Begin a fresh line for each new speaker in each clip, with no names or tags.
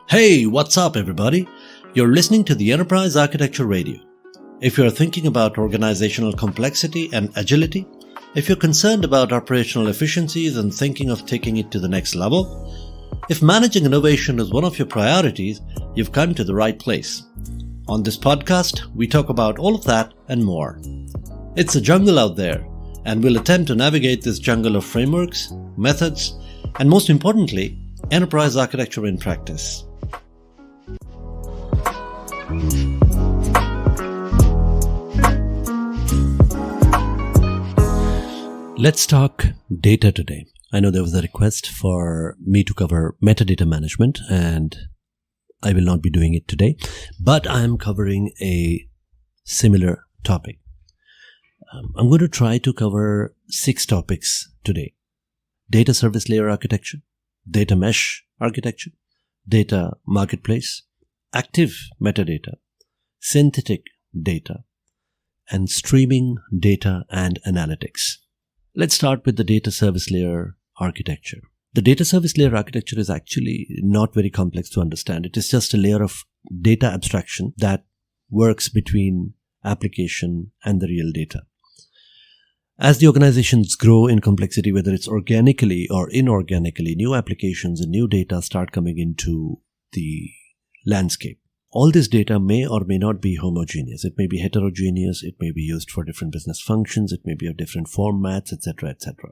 Hey, what's up, everybody? You're listening to the Enterprise Architecture Radio. If you're thinking about organizational complexity and agility, if you're concerned about operational efficiencies and thinking of taking it to the next level, if managing innovation is one of your priorities, you've come to the right place. On this podcast, we talk about all of that and more. It's a jungle out there, and we'll attempt to navigate this jungle of frameworks, methods, and most importantly, enterprise architecture in practice. Let's talk data today. I know there was a request for me to cover metadata management, and I will not be doing it today, but I am covering a similar topic. I'm going to try to cover 6 topics today. Data service layer architecture, data mesh architecture, data marketplace, active metadata, synthetic data, and streaming data and analytics. Let's start with the data service layer architecture. The data service layer architecture is actually not very complex to understand. It is just a layer of data abstraction that works between application and the real data. As the organizations grow in complexity, whether it's organically or inorganically, new applications and new data start coming into the landscape. All this data may or may not be homogeneous. It may be heterogeneous. It may be used for different business functions. It may be of different formats, etc., etc.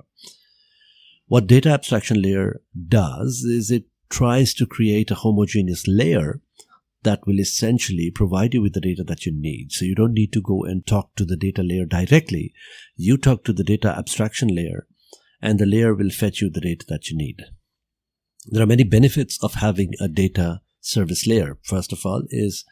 What data abstraction layer does is it tries to create a homogeneous layer that will essentially provide you with the data that you need. So you don't need to go and talk to the data layer directly. You talk to the data abstraction layer, and the layer will fetch you the data that you need. There are many benefits of having a data service layer. First of all is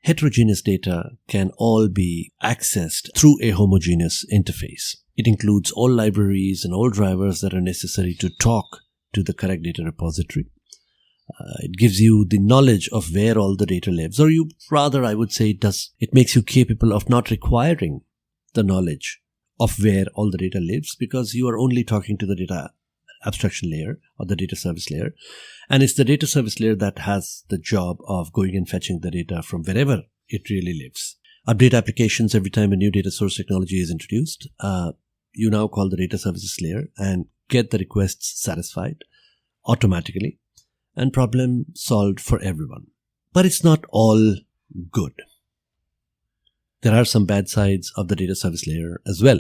heterogeneous data can all be accessed through a homogeneous interface. It includes all libraries and all drivers that are necessary to talk to the correct data repository. It gives you the knowledge of where all the data lives, or I would say it makes you capable of not requiring the knowledge of where all the data lives, because you are only talking to the data abstraction layer or the data service layer. And it's the data service layer that has the job of going and fetching the data from wherever it really lives. Update applications every time a new data source technology is introduced. You now call the data services layer and get the requests satisfied automatically and problem solved for everyone. But it's not all good. There are some bad sides of the data service layer as well.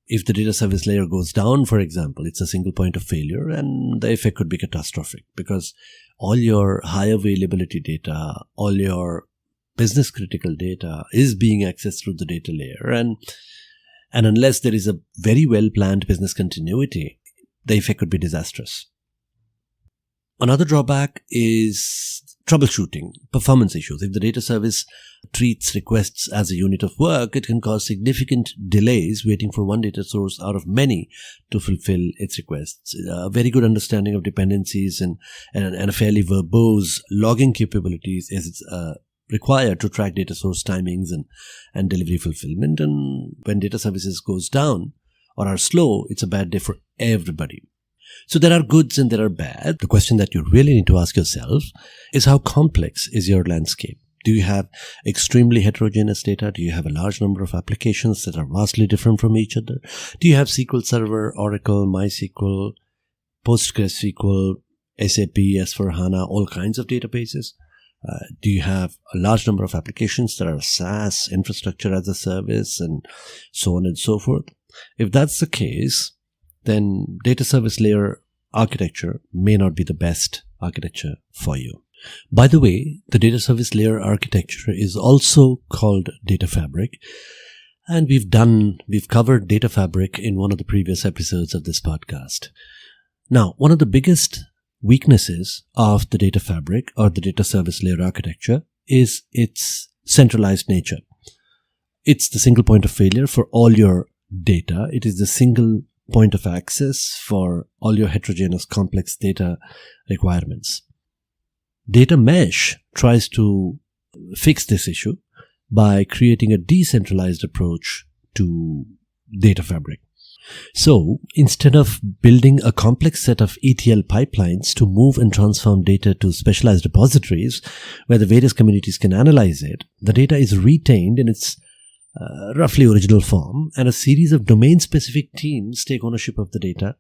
If the data service layer goes down, for example, it's a single point of failure, and the effect could be catastrophic because all your high availability data, all your business critical data is being accessed through the data layer. And unless there is a very well planned business continuity, the effect could be disastrous. Another drawback is troubleshooting, performance issues. If the data service treats requests as a unit of work, it can cause significant delays waiting for one data source out of many to fulfill its requests. A very good understanding of dependencies and a fairly verbose logging capabilities is required to track data source timings and delivery fulfillment. And when data services goes down or are slow, it's a bad day for everybody. So there are goods and there are bad. The question that you really need to ask yourself is, how complex is your landscape? Do you have extremely heterogeneous data? Do you have a large number of applications that are vastly different from each other? Do you have SQL Server, Oracle, MySQL, PostgreSQL, SAP, S4HANA, all kinds of databases? Do you have a large number of applications that are SaaS, infrastructure as a service, and so on and so forth? If that's the case, then data service layer architecture may not be the best architecture for you. By the way, the data service layer architecture is also called Data Fabric, and we've covered Data Fabric in one of the previous episodes of this podcast. Now, one of the biggest weaknesses of the Data Fabric or the data service layer architecture is its centralized nature. It's the single point of failure for all your data. It is the single point of access for all your heterogeneous complex data requirements. Data Mesh tries to fix this issue by creating a decentralized approach to Data Fabric. So instead of building a complex set of ETL pipelines to move and transform data to specialized repositories where the various communities can analyze it, the data is retained in its roughly original form, and a series of domain-specific teams take ownership of the data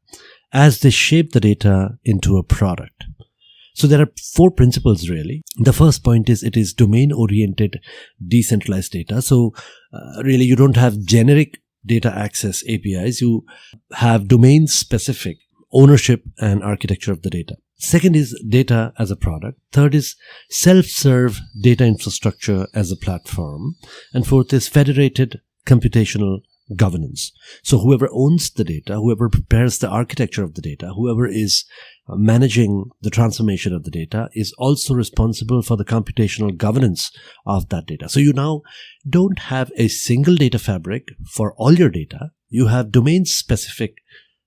as they shape the data into a product. So there are 4 principles really. The first point is it is domain-oriented, decentralized data. So really you don't have generic data access APIs. You have domain-specific ownership and architecture of the data. Second is data as a product. Third is self-serve data infrastructure as a platform. And fourth is federated computational governance. So whoever owns the data, whoever prepares the architecture of the data, whoever is managing the transformation of the data is also responsible for the computational governance of that data. So you now don't have a single data fabric for all your data. You have domain-specific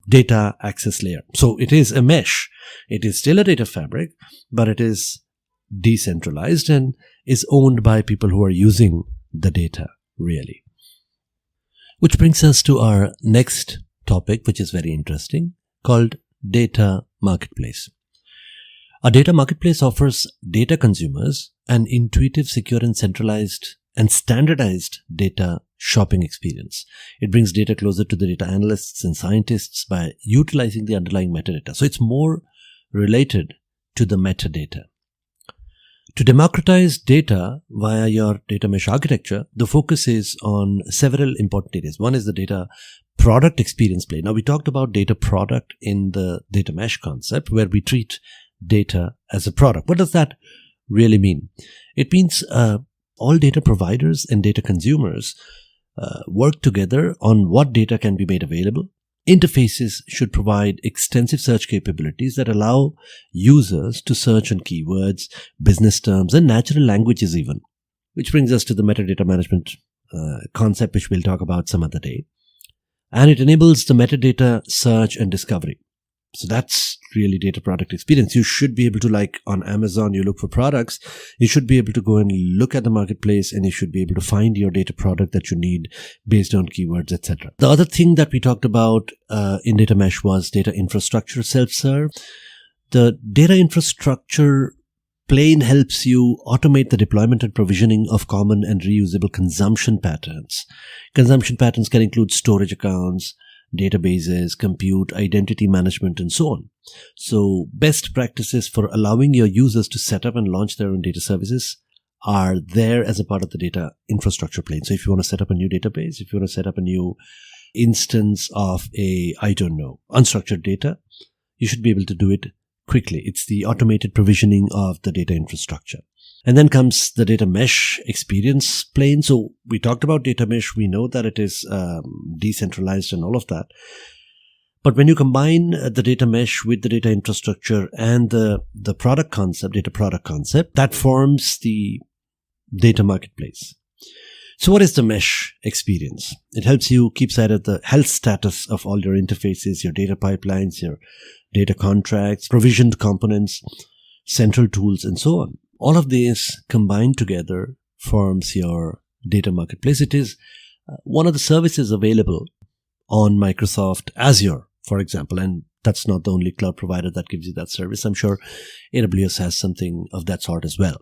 data access layer. So it is a mesh. It is still a data fabric, but it is decentralized and is owned by people who are using the data really. Which brings us to our next topic, which is very interesting, called data marketplace. A data marketplace offers data consumers an intuitive, secure, and centralized and standardized data shopping experience. It brings data closer to the data analysts and scientists by utilizing the underlying metadata. So it's more related to the metadata. To democratize data via your data mesh architecture, the focus is on several important areas. One is the data product experience plane. Now, we talked about data product in the data mesh concept, where we treat data as a product. What does that really mean? It means all data providers and data consumers work together on what data can be made available. Interfaces should provide extensive search capabilities that allow users to search on keywords, business terms, and natural languages even. Which brings us to the metadata management concept, which we'll talk about some other day. And it enables the metadata search and discovery. So that's really data product experience. You should be able to, like on Amazon, you look for products, you should be able to go and look at the marketplace and you should be able to find your data product that you need based on keywords, etc. The other thing that we talked about in data mesh was data infrastructure self-serve. The data infrastructure plane helps you automate the deployment and provisioning of common and reusable consumption patterns. Consumption patterns can include storage accounts, databases, compute, identity management, and so on. So best practices for allowing your users to set up and launch their own data services are there as a part of the data infrastructure plane. So if you want to set up a new database, if you want to set up a new instance of unstructured data, you should be able to do it quickly. It's the automated provisioning of the data infrastructure. And then comes the data mesh experience plane. So we talked about data mesh. We know that it is decentralized and all of that. But when you combine the data mesh with the data infrastructure and the product concept, data product concept, that forms the data marketplace. So what is the mesh experience? It helps you keep sight of the health status of all your interfaces, your data pipelines, your data contracts, provisioned components, central tools, and so on. All of these combined together forms your data marketplace. It is one of the services available on Microsoft Azure, for example, and that's not the only cloud provider that gives you that service. I'm sure AWS has something of that sort as well.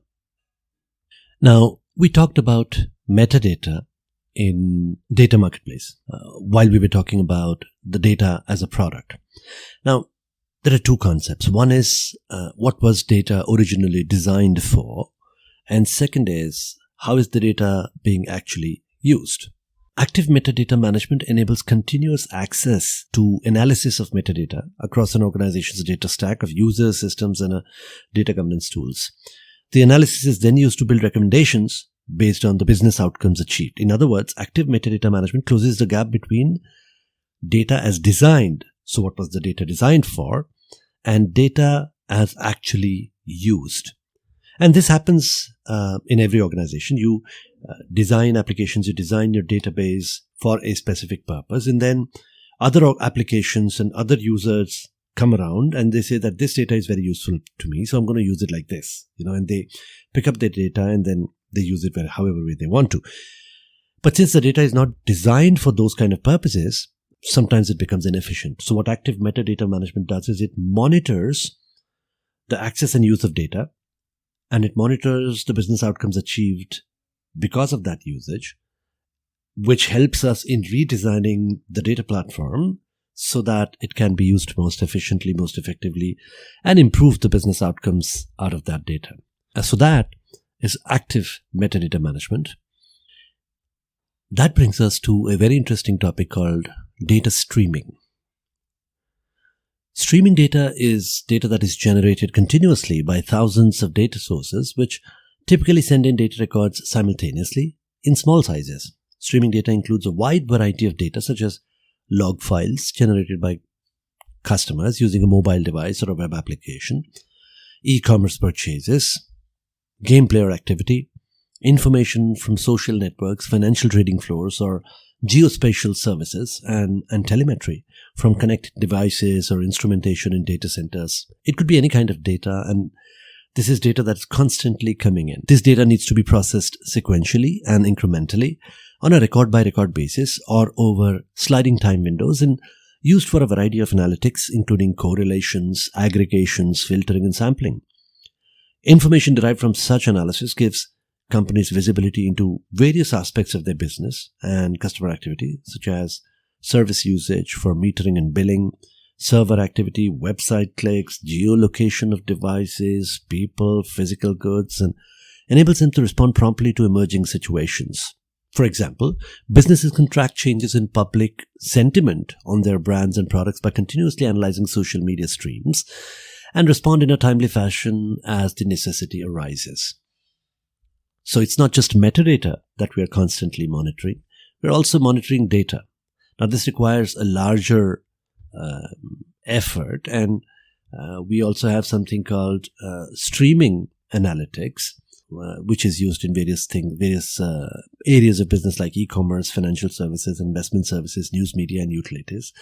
Now, we talked about metadata in data marketplace while we were talking about the data as a product. Now, there are two concepts. One is what was data originally designed for, and second is how is the data being actually used. Active metadata management enables continuous access to analysis of metadata across an organization's data stack of users, systems, and data governance tools. The analysis is then used to build recommendations based on the business outcomes achieved. In other words, active metadata management closes the gap between data as designed, so what was the data designed for, and data as actually used. And this happens in every organization. You design applications, you design your database for a specific purpose, and then other applications and other users come around and they say that this data is very useful to me, so I'm going to use it like this, and they pick up their data and then they use it however way they want to. But since the data is not designed for those kind of purposes, sometimes it becomes inefficient. So what active metadata management does is it monitors the access and use of data, and it monitors the business outcomes achieved because of that usage, which helps us in redesigning the data platform so that it can be used most efficiently, most effectively, and improve the business outcomes out of that data. So that is active metadata management. That brings us to a very interesting topic called data streaming. Streaming data is data that is generated continuously by thousands of data sources, which typically send in data records simultaneously in small sizes. Streaming data includes a wide variety of data, such as log files generated by customers using a mobile device or a web application, e-commerce purchases, game player activity, information from social networks, financial trading floors, or geospatial services, and telemetry from connected devices or instrumentation in data centers. It could be any kind of data, and this is data that's constantly coming in. This data needs to be processed sequentially and incrementally on a record-by-record basis or over sliding time windows and used for a variety of analytics, including correlations, aggregations, filtering, and sampling. Information derived from such analysis gives companies visibility into various aspects of their business and customer activity, such as service usage for metering and billing, server activity, website clicks, geolocation of devices, people, physical goods, and enables them to respond promptly to emerging situations. For example, businesses can track changes in public sentiment on their brands and products by continuously analyzing social media streams and respond in a timely fashion as the necessity arises. So it's not just metadata that we are constantly monitoring. We're also monitoring data. Now, this requires a larger effort, and we also have something called streaming analytics, which is used in various areas of business like e-commerce, financial services, investment services, news media, and utilities.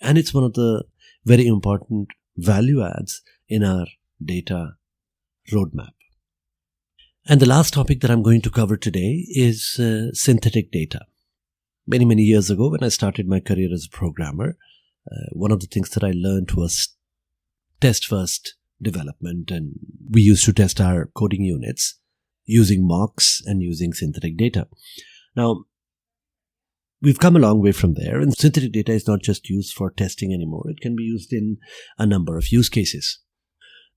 And it's one of the very important value adds in our data roadmap. And the last topic that I'm going to cover today is synthetic data. Many, many years ago, when I started my career as a programmer, one of the things that I learned was test-first development, and we used to test our coding units using mocks and using synthetic data. Now, we've come a long way from there, and synthetic data is not just used for testing anymore. It can be used in a number of use cases.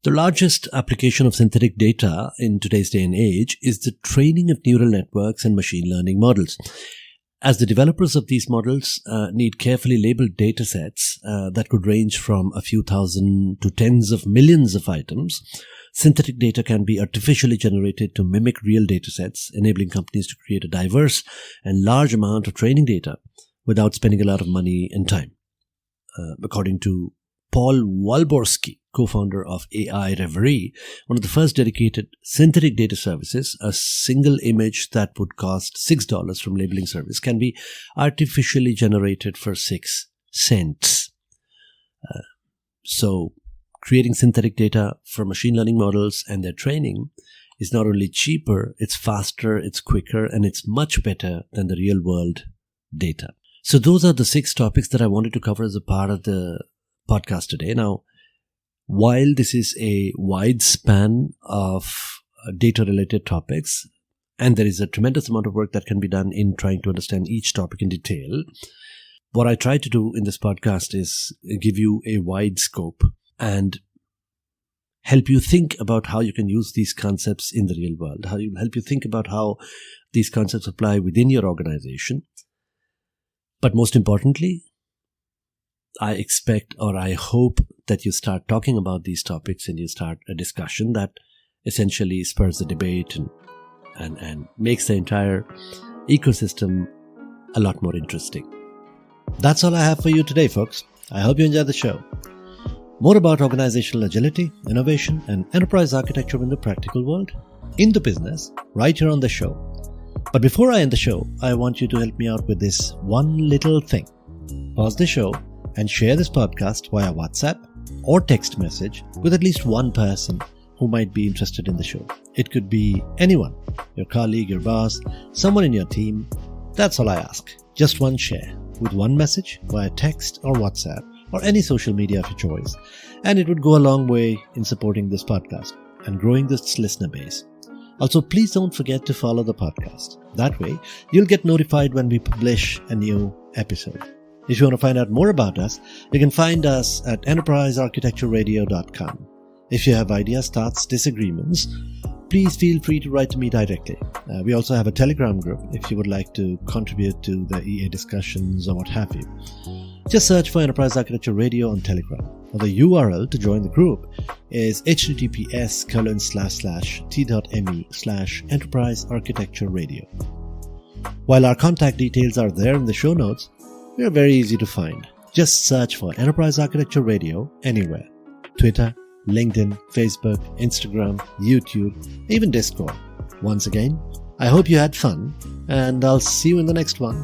The largest application of synthetic data in today's day and age is the training of neural networks and machine learning models. As the developers of these models need carefully labeled data sets that could range from a few thousand to tens of millions of items, synthetic data can be artificially generated to mimic real data sets, enabling companies to create a diverse and large amount of training data without spending a lot of money and time. According to Paul Walborski, co-founder of AI Reverie, one of the first dedicated synthetic data services, a single image that would cost $6 from labeling service can be artificially generated for 6 cents. So creating synthetic data for machine learning models and their training is not only cheaper, it's faster, it's quicker, and it's much better than the real world data. So those are the 6 topics that I wanted to cover as a part of the podcast today. Now, while this is a wide span of data-related topics, and there is a tremendous amount of work that can be done in trying to understand each topic in detail, what I try to do in this podcast is give you a wide scope and help you think about how you can use these concepts in the real world, help you think about how these concepts apply within your organization. But most importantly, I expect or I hope that you start talking about these topics and you start a discussion that essentially spurs the debate and makes the entire ecosystem a lot more interesting. That's all I have for you today, folks. I hope you enjoyed the show. More about organizational agility, innovation, and enterprise architecture in the practical world, in the business, right here on the show. But before I end the show, I want you to help me out with this one little thing. Pause the show and share this podcast via WhatsApp or text message with at least one person who might be interested in the show. It could be anyone, your colleague, your boss, someone in your team. That's all I ask. Just one share. with one message via text or WhatsApp or any social media of your choice, and it would go a long way in supporting this podcast and growing this listener base. Also, please don't forget to follow the podcast. That way, you'll get notified when we publish a new episode. If you want to find out more about us, you can find us at enterprisearchitectureradio.com. If you have ideas, thoughts, disagreements, please feel free to write to me directly. We also have a Telegram group if you would like to contribute to the EA discussions or what have you. Just search for Enterprise Architecture Radio on Telegram. The URL to join the group is https://t.me/Enterprise Architecture Radio. While our contact details are there in the show notes, we are very easy to find. Just search for Enterprise Architecture Radio anywhere. Twitter, LinkedIn, Facebook, Instagram, YouTube, even Discord. Once again, I hope you had fun, and I'll see you in the next one.